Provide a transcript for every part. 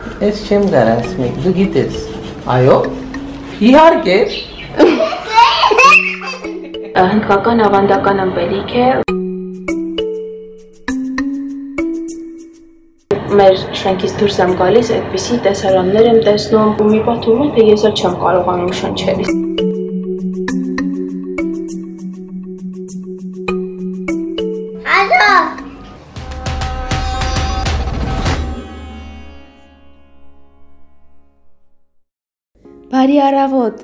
Ես չեմ գար ասմիկ, դու գիտես, այո, իհարկե։ Հնդկական ավանդական ըմպելիք է։ Մեր շենքից դուրս եմ գալիս, այդպիսի տեսարաններ եմ տեսնում, ու մի պահ թվում է, թե ես էլ չեմ կարողանում շնչել։ Բարի առավոտ։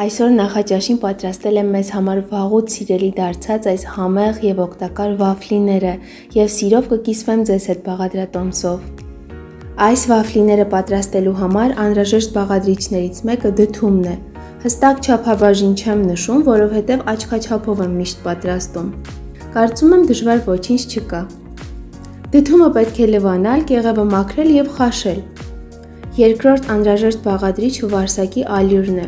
Այսօր նախաճաշին պատրաստել եմ մեզ համար վաղուց սիրելի դարձած այս համեղ եւ օգտակար վաֆլիները եւ սիրով կկիսվեմ ձեզ հետ բաղադրատոմսով։ Այս վաֆլիները պատրաստելու համար անհրաժեշտ բաղադրիչներից մեկը դդումն է։ Հստակ չափաբաժին չեմ նշում, որովհետեւ աչքաչափով եմ միշտ պատրաստում։ Կարծում եմ դժվար ոչինչ չկա։ Դդումը պետք է լվանալ, կեղևը մաքրել եւ խաշել։ Երկրորդ անհրաժեշտ բաղադրիչը վարսակի ալյուրն է։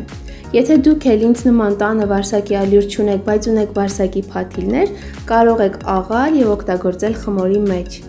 Եթե դուք էլ ինձ նման տանը վարսակի ալյուր չունեք, բայց ունեք վարսակի փաթիլներ, կարող եք աղալ եւ օգտագործել խմորի մեջ։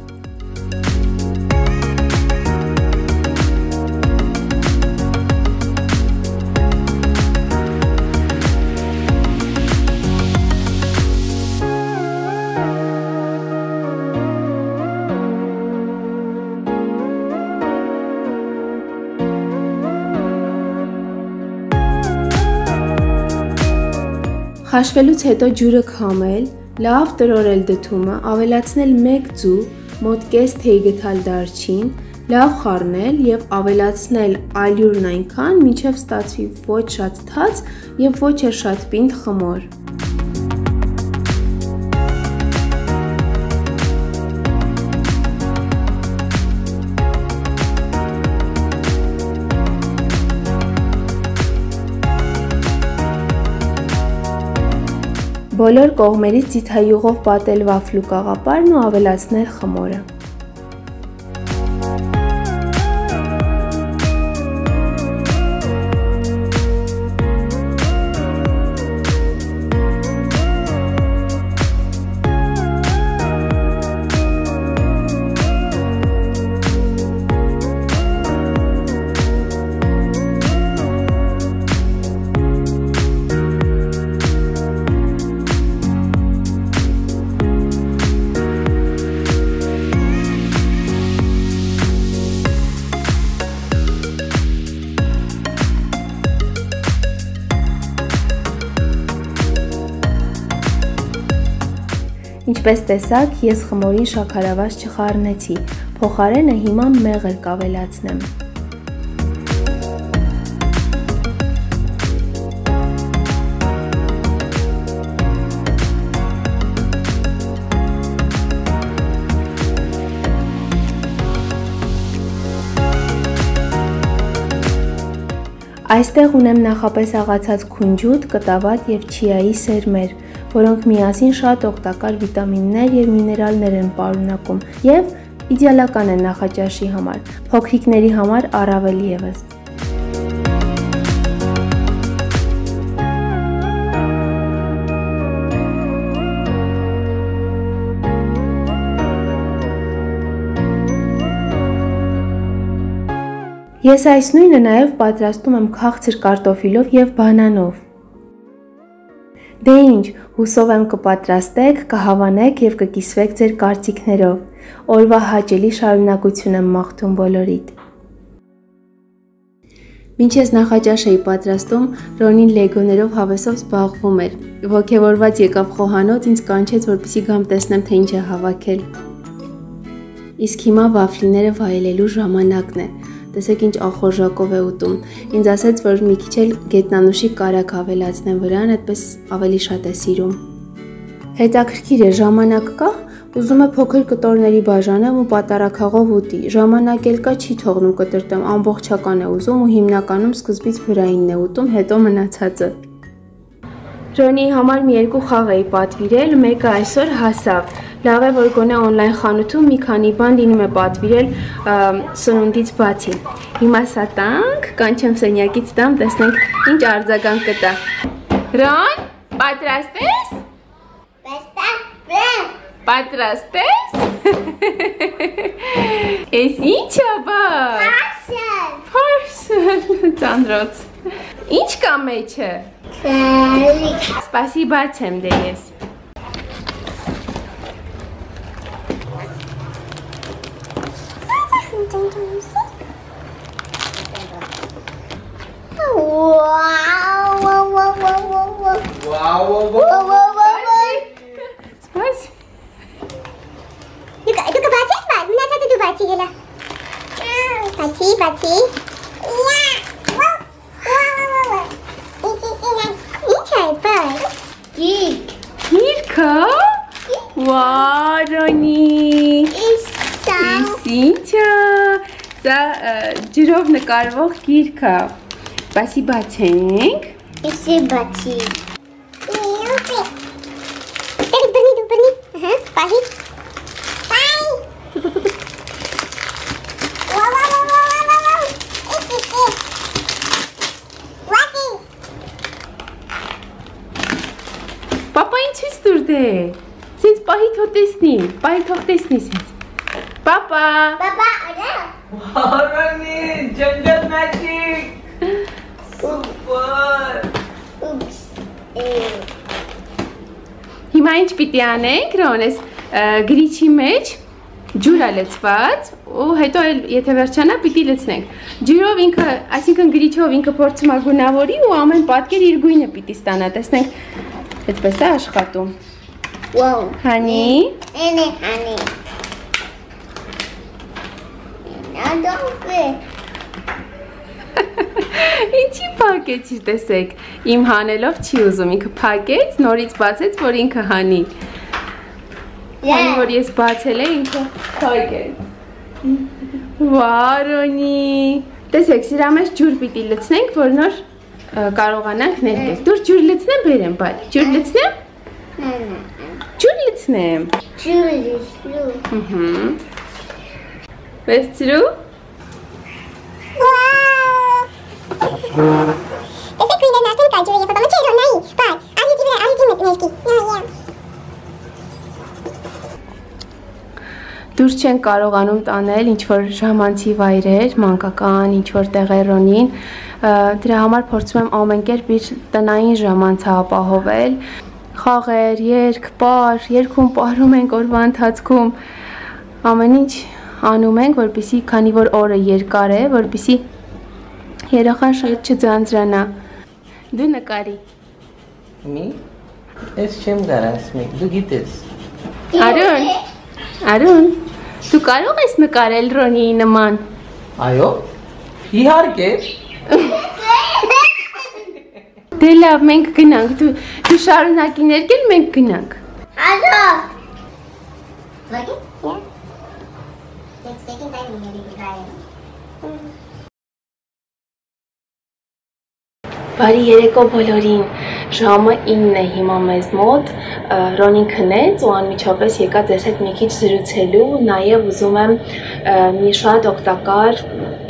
Խաշվելուց հետո ջուրը քամել, լավ տրորել դդումը, ավելացնել 1 ձու, մոտ կես թեյ գթալ դարչին, լավ խառնել եւ ավելացնել ալյուրն այնքան, մինչև ստացվի ոչ շատ թաց եւ ոչ էլ շատ պինդ խմոր։ Բոլոր կողմերից ձիթայուղով պատել վաֆլու կաղապարն ու ավելացնել խմորը։ Ինչպես տեսաք, ես խմորին շաքարավազ չխառնեցի, փոխարենը հիմա մեղր կավելացնեմ։ Այստեղ ունեմ նախապես աղացած քունջուտ, կտավատ եւ չիայի սերմեր, որոնք միասին շատ օգտակար վիտամիններ եւ միներալներ են պարունակում եւ իդեալական են նախաճաշի համար, փոքրիկների համար առավել եւս։ Ես այս նույնը նաև պատրաստում եմ քաղցր կարտոֆիլով եւ բանանով։ Դե ինչ, հուսով եմ կպատրաստեք, կհավանեք եւ կկիսվեք ձեր կարծիքներով։ Օրվա հաճելի շարունակություն եմ մաղթում բոլորիդ։ Մինչ ես նախաճաշ էի պատրաստում, Ռոնին լեգոներով հավեսով զբաղվում էր։ Ոգևորված եկավ խոհանոց, ինձ կանչեց, որպեսզի գամ տեսնեմ, թե ինչ է հավաքել։ Իսկ հիմա վաֆլիները վայելելու ժամանակն է։ Տեսեք ինչ ախորժակով է ուտում։ Ինձ ասաց, որ մի քիչ էլ գետնանուշի կարակ ավելացնեմ վրան, այդպես ավելի շատ է սիրում։ Հետաքրքիր է, ժամանակ կա, ուզում է փոքր կտորների բաժանեմ ու պատարակաղով ուտի։ Ժամանակ էլ կա, չի թողնում կտրտեմ, ամբողջական է ուզում ու հիմնականում սկզբից վրայինն է ուտում, հետո մնացածը։ Ռոնիի համար մի երկու խաղ էի պատվիրել, մեկը այսօր հասավ։ Լավ է, որ գոնե օնլայն խանութում մի քանի բան լինում է պատվիրել սնունդից բացի։ Հիմա սա տանք, կանչեմ սենյակից տամ, տեսնենք ինչ արձագանք կտա։ Ռոն, պատրաստ ես։ Պատրաստ ես։ Էս ի՞նչ է բա։ Parcel։ Ծանրոց։ Ինչ կա մեջը։ Սպասիբա չեմ դե ես։ Սպասի։ Գիրքը։ Ռոնի։ Ինչ է։ Սա ջրով նկարվող գիրք է։ Սպասի բացենք։ Պապա ինչ ես դուր դե։ Սենց պահի թող տեսնի, սենց։ Պապա։ Roni, jungle magic. Super. Հիմա ինչ պիտի անենք, Ռոնես, գրիչի մեջ ջուր է լցված ու հետո եթե վերջանա պիտի լցնենք։ Ջուրով ինքը, այսինքն գրիչով ինքը փորձում է գունավորի ու ամեն պատկեր իր գույնը պիտի ստանա, տեսնենք այդպես է աշխատում։ Հանի։ Ինչի փակեցի, տեսեք, իմ հանելով չի ուզում, ինքը փակեց, նորից բացեց, որ ինքը հանի։ Հանի, որ ես բացել է, ինքը փակեց։ Ռոնի։ Տեսեք, սրա մեջ ջուր պիտի լցնենք, որ նոր կարողանանք ներկել։ Դուր ջուր լցնեմ, բերեմ, բայց ջուր լցնեմ։ Ջուր լցնեմ։ Վերցրու։ Դուր չեն կարողանում տանել ինչ-որ ժամանցի վայրեր, մանկական, ինչ-որ տեղեր Ռոնին, դրա համար փորձում եմ ամեն կերպ իր տնային ժամանցը ապահովել, խաղեր, երգ, պար, երգում պարում ենք օրվա ընթացքում, ամեն ինչ անում ենք, որպեսզի քանի որ օրը երկար է, որպեսզի երեխան շատ չձանձրանա։ Դու նկարի։ Mi? Ես չեմ գար ասմիկ, դու գիտես։ Արուն, դու կարող ես նկարել Ռոնիի նման։ Այո։ Իհարկե։ Դե լավ, մենք գնանք, դու շարունակի ներկել, մենք գնանք։ Բարի երեկո բոլորին, ժամը 9 է հիմա մեզ մոտ, Ռոնին քնեց ու անմիջապես եկա ձեզ հետ մի քիչ զրուցելու, նաև ուզում եմ մի շատ օգտակար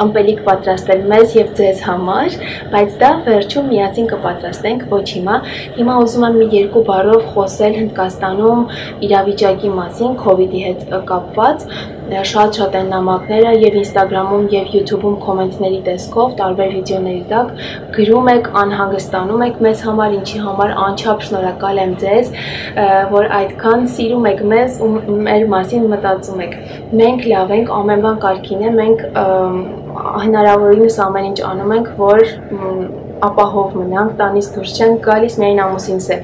ըմպելիք պատրաստել մեզ և ձեզ համար, բայց դա վերջում միասին կպատրաստենք, ոչ հիմա ուզում եմ մի երկու բառով խոսել Հնդկաստանում իրավիճակի մասին, COVID-ի հետ կապված, շատ են նամակները և Instagram-ում և YouTube-ում կոմենտների տեսքով, տարբեր վիդեոների տակ գրում եք, անհանգստանում եք մեզ համար, ինչի համար անչափ շնորհակալ եմ ձեզ, որ այդքան սիրում եք մեզ ու մեր մասին մտածում եք։ Մենք լավ ենք, ամեն բան կարգին է, մենք հնարավորինս ամեն ինչ անում ենք, որ ապահով մնանք, տանից դուրս չենք գալիս, միայն ամուսինս է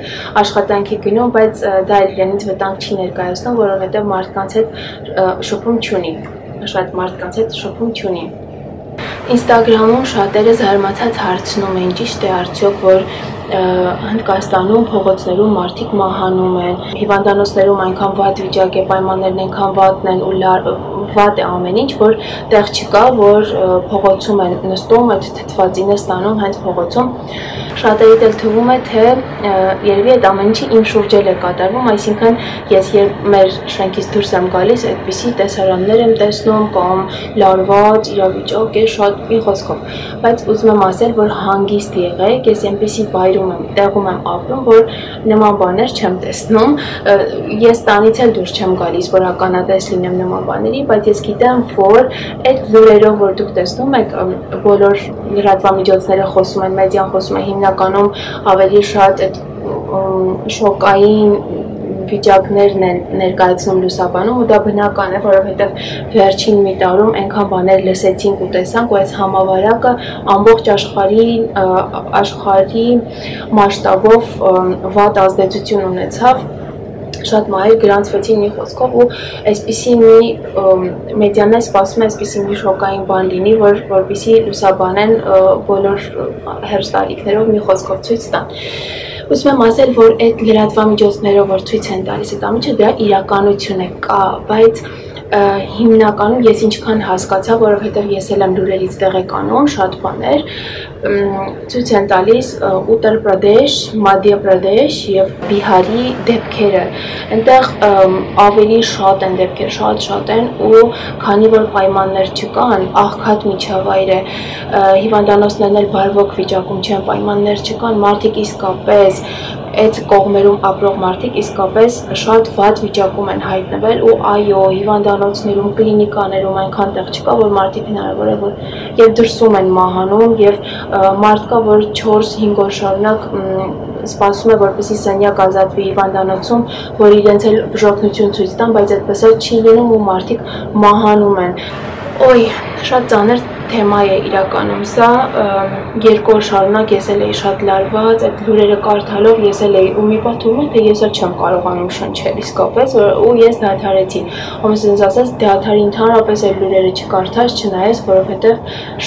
աշխատանքի գնում, բայց դա իրենից վտանգ չի ներկայացնում, որովհետև մարդկանց հետ շփում չունի, շատ մարդկանց հետ շփում չունի։ Instagram-ում շատերը զարմացած հարցնում են, ճիշտ է արդյոք, որ Հնդկաստանում փողոցներում մարդիկ մահանում են, հիվանդանոցներում այնքան վատ վիճակ է, պայմաններն այնքան վատն են ու վատ է ամեն ինչ, որ տեղ չկա, որ փողոցում են նստում, այդ թթվածին է ստանում հենց փողոցում։ Շատերիդ էլ թվում է, թե երևի այդ ամեն ինչը իմ շուրջել է կատարվում, այսինքն ես երբ մեր շենքից դուրս եմ գալիս, այդպիսի տեսարաններ եմ տեսնում կամ լարված իրավիճակ է շատ մի խոսքով, բայց ուզում եմ ասել, որ հանգիստ եղեք, ես այնպիսի վայրում տեղում եմ ապրում, որ նման բաներ չեմ տեսնում։ Ես տանից էլ դուրս չեմ գալիս, որ ականատես լինեմ նման բաների, բայց ես գիտեմ, որ այդ լուրերով, որ դուք տեսնում եք, բոլոր լրատվամիջոցները խոսում են, մեդիան խոսում է հիմնականում ավելի շատ այդ շոկային վիճակներն են ներկայացնում լուսաբանում ու դա բնական է, որովհետև վերջին մի տարում այնքան բաներ լսեցինք ու տեսանք, ու այս համավարակը ամբողջ աշխարհի մասշտաբով վատ ազդեցություն ունեցավ։ Շատ մահեր գրանցվեցին մի խոսքով ու այսպիսի մի մեդիան սպասում է այսպիսի մի շոկային բան լինի, որպեսզի լուսաբանեն բոլոր հեռուստաալիքներով մի խոսքով ցույց տան։ Ուզում եմ ասել, որ այդ լրատվամիջոցներով, որ ցույց են տալիս այդ ամիջը, դա իրականություն է կա, բայց հիմնականում ես ինչքան հասկացա, որովհետև ես էլ եմ լուրերից տեղեկանում շատ բաներ, ցույց են տալիս Ուտար Պրադեշ, Մադհյա Պրադեշ եւ Բիհարի դեպքերը։ Այնտեղ ավելի շատ են դեպքեր, շատ են ու քանի որ պայմաններ չկան, աղքատ միջավայր է, հիվանդանոցներն էլ բարվոք վիճակում չեն, պայմաններ չկան, մարդիկ իսկապես այդ կողմերում ապրող մարդիկ իսկապես շատ վատ վիճակում են հայտնվել ու այո, հիվանդանոցներում, կլինիկաներում այնքան տեղ չկա, որ մարդիկ հնարավոր է, որ եւ դրսում են մահանում եւ մարդ կա, որ 4-5 օր շարունակ սպասում է, որպեսզի սենյակ ազատվի հիվանդանոցում, որ իրենց էլ բժօգնություն ցույց տան, բայց այդպես էլ չի լինում ու մարդիկ մահանում են։ Օй, շատ ծանր թեմա է իրականում սա, 2 օր շարունակ ես էլ էի շատ լարված, այդ լուրերը կարդալով ես էլ էի ու մի պահ թվում է, թե ես էլ չեմ կարողանում շնչել իսկապես ու ես դադարեցի։ Ոնց ինձ ասած, դադարի ընդհանրապես այդ լուրերը չկարդաս, չնայես, որովհետև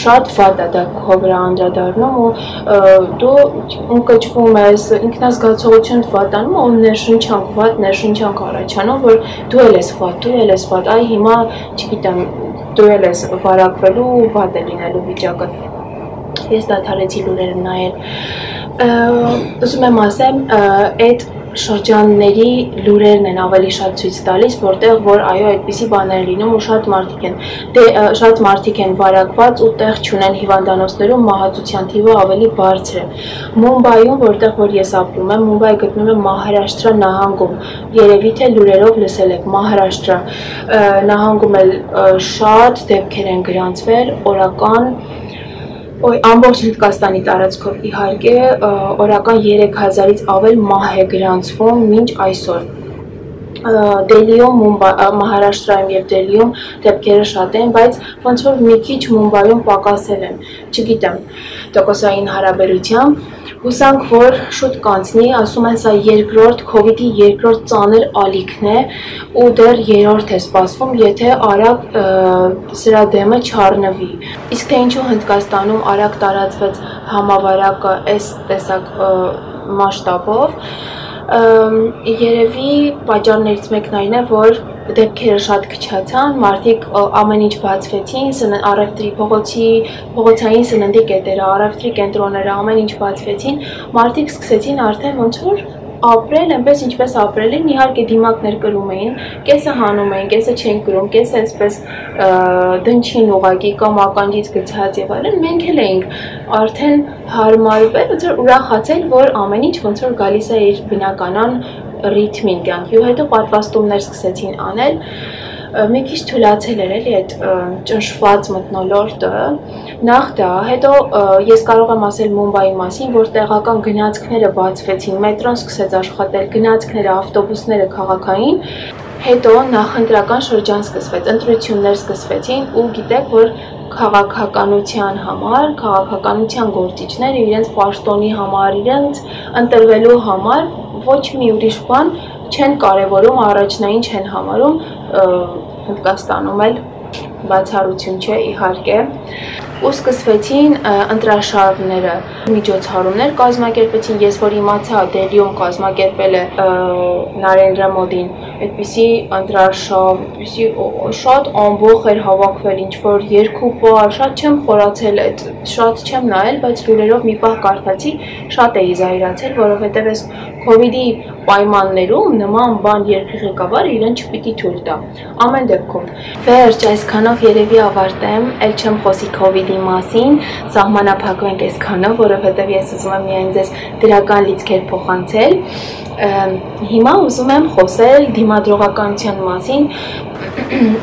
շատ վատ է դա քո վրա անդրադառնում ու դու ընկճվում ես, ինքնազգացողություն վատանում ու ներշնչանք առաջանում, որ դու էլ ես վատ, այ հիմա, չգիտեմ, դու էլ ես վարակվելու ու վատ է լինելու վիճակը։ Ես դադարեցի լուրերը նայել։ Ուզում եմ ասեմ, այդ շրջանների լուրերն են ավելի շատ ցույց տալիս, որտեղ որ այո, այդպիսի բաներ լինում ու շատ մարդիկ են վարակված ու տեղ չունեն հիվանդանոցներում, մահացության թիվը ավելի բարձր է։ Մումբայում, որտեղ որ ես ապրում եմ, Մումբայը գտնվում է Մահարաշտրա նահանգում։ Երևի թե լուրերով լսել եք, Մահարաշտրա նահանգում էլ շատ դեպքեր են գրանցվել, օրական ամբողջ Հնդկաստանի տարածքով իհարկե օրական 3000-ից ավել մահ է գրանցվում մինչ այսօր։ Դելիում, Մահարաշտրայում եւ Դելիում դեպքերը շատ են, բայց ոնց որ մի քիչ Մումբայում պակասել են, չգիտեմ, տոկոսային հարաբերությամբ, հուսանք, որ շուտ կանցնի, ասում են սա COVID-ի երկրորդ ծանր ալիքն է ու դեռ 3-րդ է սպասվում, եթե արագ սրա դեմը չառնվի։ Իսկ թե ինչու Հնդկաստանում արագ տարածվեց համավարակը այս տեսակ մասշտաբով, երևի պատճառներից մեկն այն է, որ դեպքերը շատ քչացան, մարդիկ ամեն ինչ բացվեցին, առևտրի փողոցային սննդի կետերը, առևտրի կենտրոնները ամեն ինչ բացվեցին, մարդիկ սկսեցին արդեն ոնց որ ապրել, այնպես ինչպես ապրել են, իհարկե դիմակներ կրում էին, կեսը հանում էին, կեսը չեն կրում, կեսը այսպես դնչին ուղակի կամ ականջից գցած եւ այլն, մենք էլ էինք արդեն հարմարվել, ոնց որ ուրախացել, որ ամեն ինչ ոնց որ գալիս է իր բնականon ռիթմին կյանքի ու հետո պատվաստումներ սկսեցին անել, մի քիչ թույլացել էր էլի այդ ճնշված մթնոլորտը, նախ դա, հետո ես կարող եմ ասել Մումբայի մասին, որ տեղական գնացքները բացվեցին, մետրոն սկսեց աշխատել, գնացքները, ավտոբուսները քաղաքային, հետո նախընտրական շրջան սկսվեց, ընտրություններ սկսվեցին ու գիտեք, որ քաղաքականության համար, քաղաքականության գործիչները իրենց պաշտոնի համար, իրենց ընտրվելու համար ոչ մի ուրիշ բան չեն կարևորում, առաջնային չեն համարում, Հնդկաստանում էլ բացառություն չէ, իհարկե, ու սկսվեցին ընտրաշարժները, միջոցառումներ կազմակերպեցին, ես որ իմացա Դելիում կազմակերպել է Նարենդրա Մոդին այդպիսի ընտրարշավ, այդպիսի շատ ամբողջ էր հավաքվել, ինչ որ երկու պար, շատ չեմ խորացել այդ, շատ չեմ նայել, բայց լուրերով մի պահ կարդացի, շատ էի զայրացել, որովհետև այս COVID-ի պայմաններում նման բան երկրի ղեկավարը իրեն չպիտի թույլ տա։ Ամեն դեպքում վերջ այսքանով երևի ավարտեմ, ել չեմ խոսի COVID-ի մասին, սահմանափակվենք այսքանով, որովհետև ես ուզում եմ միայն ձեզ դրական լիցքեր փոխանցել։ Հիմա ուզում եմ խոսել դիմադրողականության մասին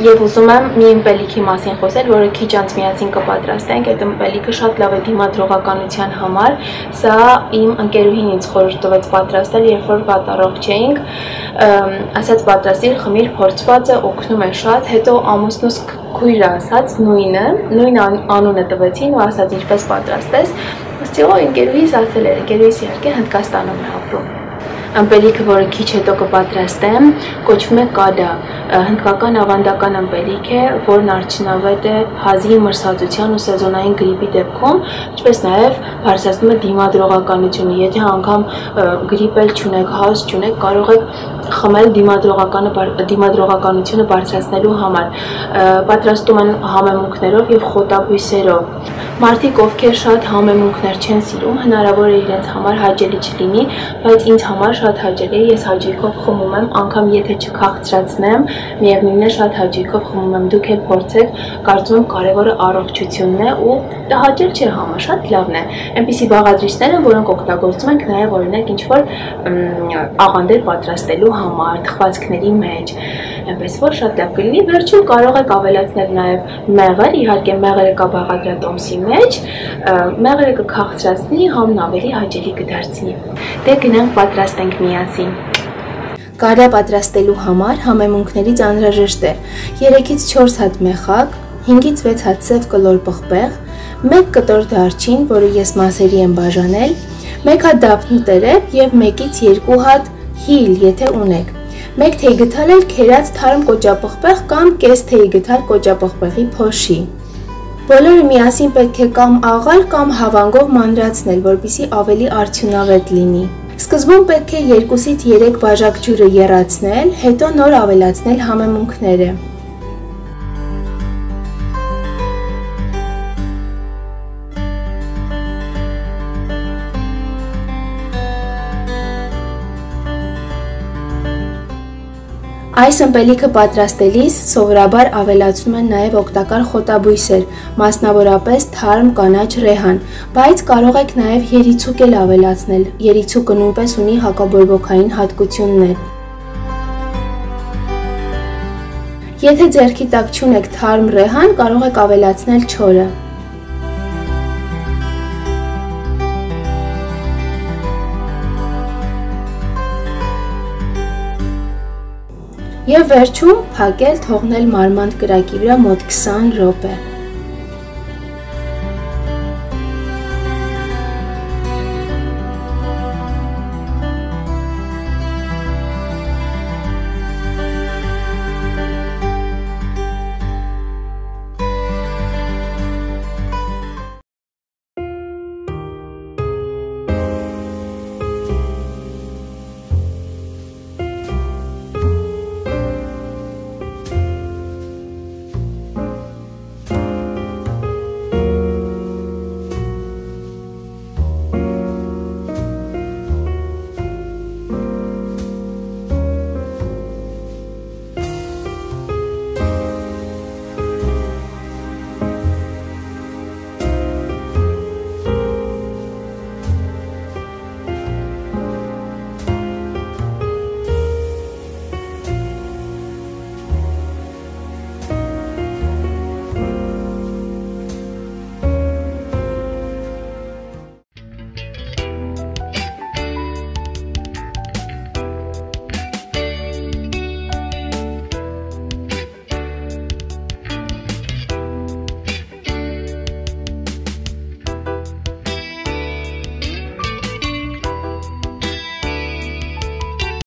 եւ ուզում եմ մի ըմպելիքի մասին խոսել, որը քիչ անց միասին կպատրաստենք։ Այդ ըմպելիքը շատ լավ է դիմադրողականության համար։ Սա իմ ընկերուհին ինձ խորհուրդ տվեց պատրաստել, երբ որ վատառող չէինք, ասաց պատրաստիր, խմիր, փորձվածը օգնում է շատ, հետո ամուսնուս քույրը ասաց նույն անունը տվեցին ու ասաց ինչպես պատրաստես, ըստի ընկերուհիս ասել էր, ընկերուհիս իհարկե Հնդկաստանում է ապրում։ Ըմպելիքը, որը քիչ հետո կպատրաստեմ, կոչվում է կադա, հնդկական ավանդական ըմպելիք է, որն արդյունավետ է հազի մրսածության ու սեզոնային գրիպի դեպքում, ինչպես նաև բարձրացնում է դիմադրողականությունը, եթե անգամ գրիպ էլ չունեք, հազ չունեք, կարող եք խմել դիմադրողականությունը բարձրացնելու համար, պատրաստում են համեմունքներով և խոտաբույսերով։ Մարդիկ, ովքեր շատ համեմունքներ չեն սիրում, հնարավոր է իրենց համար հաճելի չլինի, բայց ինձ համար շատ հաճելի է, ես հաճույքով խմում եմ, անգամ եթե չքաղցրացնեմ, միևնույնն է շատ հաճույքով խմում եմ, դուք էլ փորձեք, կարծում եմ կարևորը առողջությունն է ու դա հաճել չէ համը, շատ լավն է։ Այնպիսի բաղադրիչներ են, որոնք օգտագործում ենք նաև օրինակ ինչ-որ աղանդեր պատրաստելու համար, թխվածքների մեջ, այնպես որ շատ լավ կլինի, վերջում կարող եք ավելացնել նաև մեղր, իհարկե մեղրը կա բաղադրատոմսի մեջ, մեղրը կքաղցրացնի, համն ավելի հաճելի կդարձնի։ Դե գնանք պատրաստենք միասին։ Կարա պատրաստելու համար համեմունքներից անհրաժեշտ է 3-ից 4 հատ մեխակ, 5-ից 6 հատ սև կլոր պղպեղ, 1 կտոր դարչին, որը ես մասերի եմ բաժանել, 1 հատ դափնու տերև և 1-ից 2 հատ հիլ, եթե ունեք։ 1 թեյ գթալ էլ քերած թարմ կոճապղպեղ կամ կես թեյ գթալ կոճապղպեղի փոշի։ Բոլորը միասին պետք է կամ աղալ կամ հավանգով մանրացնել, որպեսզի ավելի արդյունավետ լինի։ Սկզբում պետք է 2-ից 3 բաժակ ջուրը եռացնել, հետո նոր ավելացնել համեմունքները։ Այս ըմպելիքը պատրաստելիս սովորաբար ավելացնում են նաև օգտակար խոտաբույսեր, մասնավորապես թարմ կանաչ ռեհան, բայց կարող եք նաև երիցուկ էլ ավելացնել, երիցուկը նույնպես ունի հակաբորբոքային հատկություններ։ Եթե ձեռքի տակ չունեք թարմ ռեհան, կարող եք ավելացնել չորը։ Եվ վերջում փակել թողնել մարմանդ կրակի վրա մոտ 20 րոպե։